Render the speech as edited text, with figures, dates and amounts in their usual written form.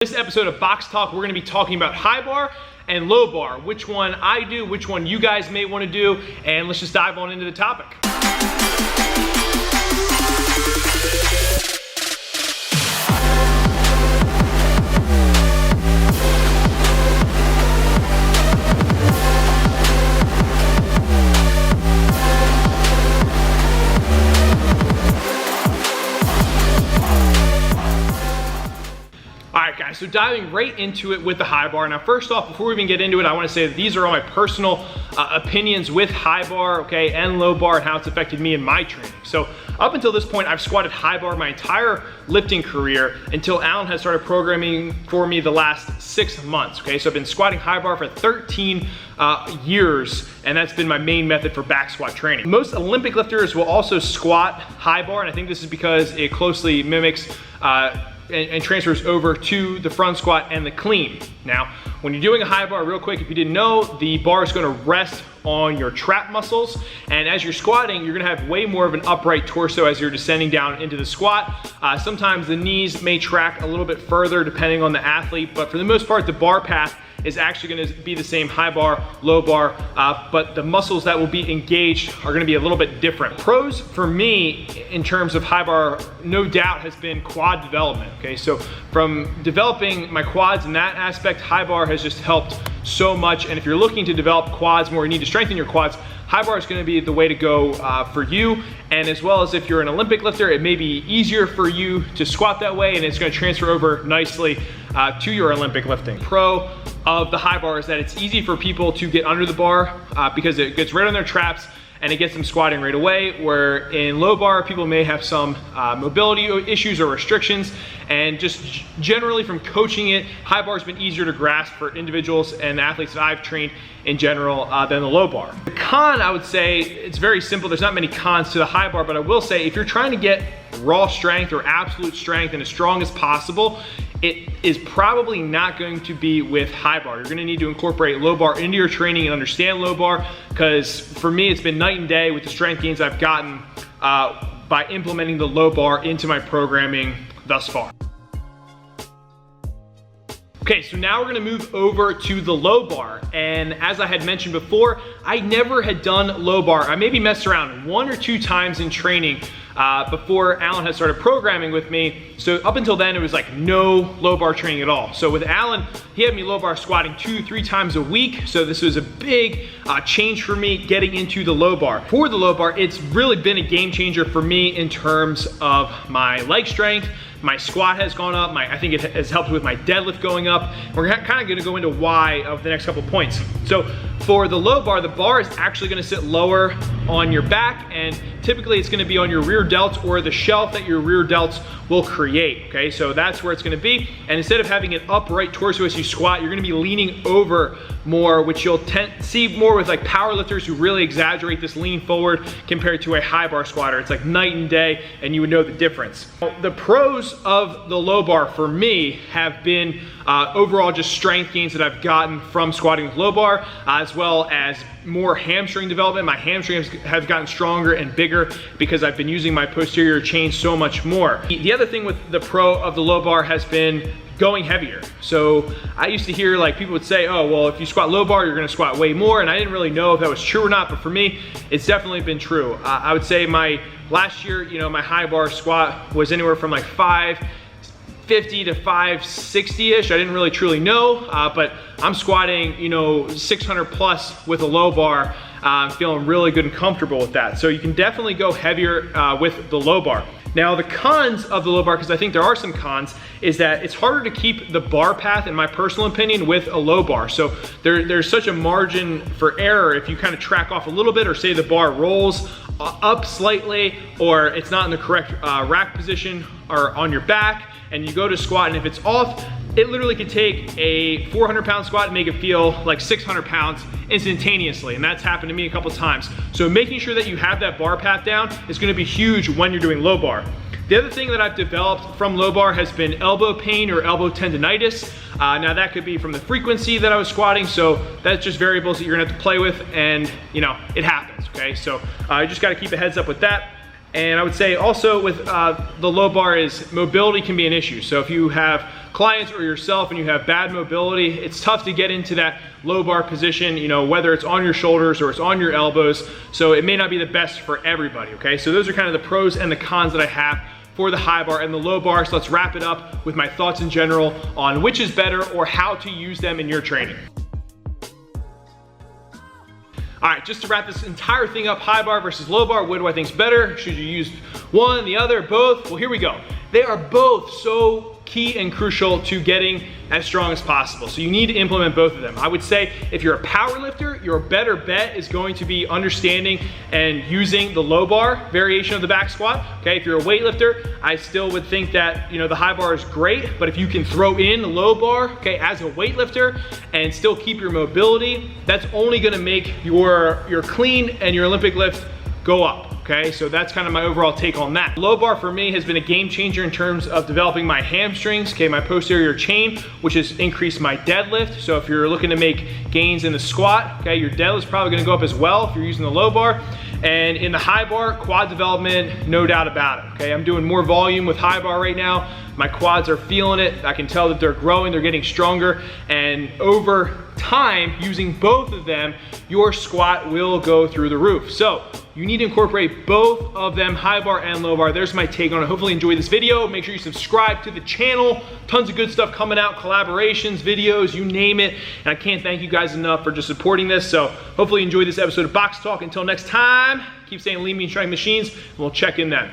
This episode of Box Talk, we're gonna be talking about high bar and low bar, which one I do, which one you guys may wanna do, and let's just dive on into the topic. So diving right into it with the high bar. Now, first off, before we even get into it, I want to say that these are all my personal opinions with high bar, okay, and low bar, and how it's affected me in my training. So up until this point, I've squatted high bar my entire lifting career until Alan has started programming for me the last 6 months, okay? So I've been squatting high bar for 13 years, and that's been my main method for back squat training. Most Olympic lifters will also squat high bar, and I think this is because it closely mimics and transfers over to the front squat and the clean. Now, when you're doing a high bar, real quick, if you didn't know, the bar is gonna rest on your trap muscles, and as you're squatting, you're gonna have way more of an upright torso as you're descending down into the squat. Sometimes the knees may track a little bit further depending on the athlete, but for the most part, the bar path is actually gonna be the same high bar, low bar, but the muscles that will be engaged are gonna be a little bit different. Pros for me in terms of high bar, no doubt, has been quad development, okay? So from developing my quads in that aspect, high bar has just helped so much, and if you're looking to develop quads more, you need to strengthen your quads, high bar is gonna be the way to go for you, and as well as if you're an Olympic lifter, it may be easier for you to squat that way, and it's gonna transfer over nicely to your Olympic lifting. Pro of the high bar is that it's easy for people to get under the bar because it gets right on their traps and it gets them squatting right away, where in low bar, people may have some mobility issues or restrictions, and just generally from coaching it, high bar has been easier to grasp for individuals and athletes that I've trained in general than the low bar. The con, I would say, it's very simple. There's not many cons to the high bar, but I will say if you're trying to get raw strength or absolute strength and as strong as possible, it is probably not going to be with high bar. You're gonna need to incorporate low bar into your training and understand low bar, because for me, it's been night and day with the strength gains I've gotten by implementing the low bar into my programming thus far. Okay, so now we're gonna move over to the low bar. And as I had mentioned before, I never had done low bar. I maybe messed around 1 or 2 times in training before Alan had started programming with me. So up until then, it was like no low bar training at all. So with Alan, he had me low bar squatting 2-3 times a week. So this was a big change for me getting into the low bar. For the low bar, it's really been a game changer for me in terms of my leg strength. My squat has gone up. I think it has helped with my deadlift going up. We're kind of gonna go into why of the next couple points. So for the low bar, the bar is actually gonna sit lower on your back, and typically it's gonna be on your rear delts or the shelf that your rear delts will create, okay? So that's where it's gonna be. And instead of having an upright torso as you squat, you're gonna be leaning over more, which you'll see more with like power lifters who really exaggerate this lean forward compared to a high bar squatter. It's like night and day, and you would know the difference. The pros of the low bar for me have been overall just strength gains that I've gotten from squatting with low bar, as well as more hamstring development. My hamstrings have gotten stronger and bigger because I've been using my posterior chain so much more. The other thing with the pro of the low bar has been going heavier. So I used to hear like people would say, oh, well, if you squat low bar, you're gonna squat way more. And I didn't really know if that was true or not, but for me, it's definitely been true. I would say my last year, my high bar squat was anywhere from like 550 to 560-ish. I didn't really truly know, but I'm squatting, 600 plus with a low bar. I'm feeling really good and comfortable with that. So you can definitely go heavier with the low bar. Now the cons of the low bar, because I think there are some cons, is that it's harder to keep the bar path, in my personal opinion, with a low bar. So there's such a margin for error if you kind of track off a little bit, or say the bar rolls up slightly, or it's not in the correct rack position or on your back, and you go to squat, and if it's off, it literally could take a 400-pound squat and make it feel like 600 pounds instantaneously, and that's happened to me a couple times. So making sure that you have that bar path down is gonna be huge when you're doing low bar. The other thing that I've developed from low bar has been elbow pain or elbow tendonitis. Now that could be from the frequency that I was squatting, so that's just variables that you're gonna have to play with, and it happens, okay? So you just gotta keep a heads up with that. And I would say also with the low bar is mobility can be an issue. So if you have clients or yourself and you have bad mobility, it's tough to get into that low bar position, you know, whether it's on your shoulders or it's on your elbows. So it may not be the best for everybody, okay? So those are kind of the pros and the cons that I have for the high bar and the low bar. So let's wrap it up with my thoughts in general on which is better or how to use them in your training. All right, just to wrap this entire thing up, high bar versus low bar, what do I think is better? Should you use one, the other, both? Well, here we go. They are both so key and crucial to getting as strong as possible. So you need to implement both of them. I would say if you're a power lifter, your better bet is going to be understanding and using the low bar variation of the back squat. Okay, if you're a weightlifter, I still would think that, you know, the high bar is great, but if you can throw in the low bar, okay, as a weightlifter and still keep your mobility, that's only gonna make your clean and your Olympic lift go up. Okay, so that's kind of my overall take on that. Low bar for me has been a game changer in terms of developing my hamstrings, okay, my posterior chain, which has increased my deadlift. So if you're looking to make gains in the squat, okay, your deadlift is probably gonna go up as well if you're using the low bar. And in the high bar, quad development, no doubt about it, okay? I'm doing more volume with high bar right now. My quads are feeling it. I can tell that they're growing, they're getting stronger. And over time, using both of them, your squat will go through the roof. So you need to incorporate both of them, high bar and low bar. There's my take on it. Hopefully you enjoyed this video. Make sure you subscribe to the channel. Tons of good stuff coming out, collaborations, videos, you name it. And I can't thank you guys enough for just supporting this. So hopefully you enjoyed this episode of Box Talk. Until next time, keep staying lean, mean, strong machines, and we'll check in then.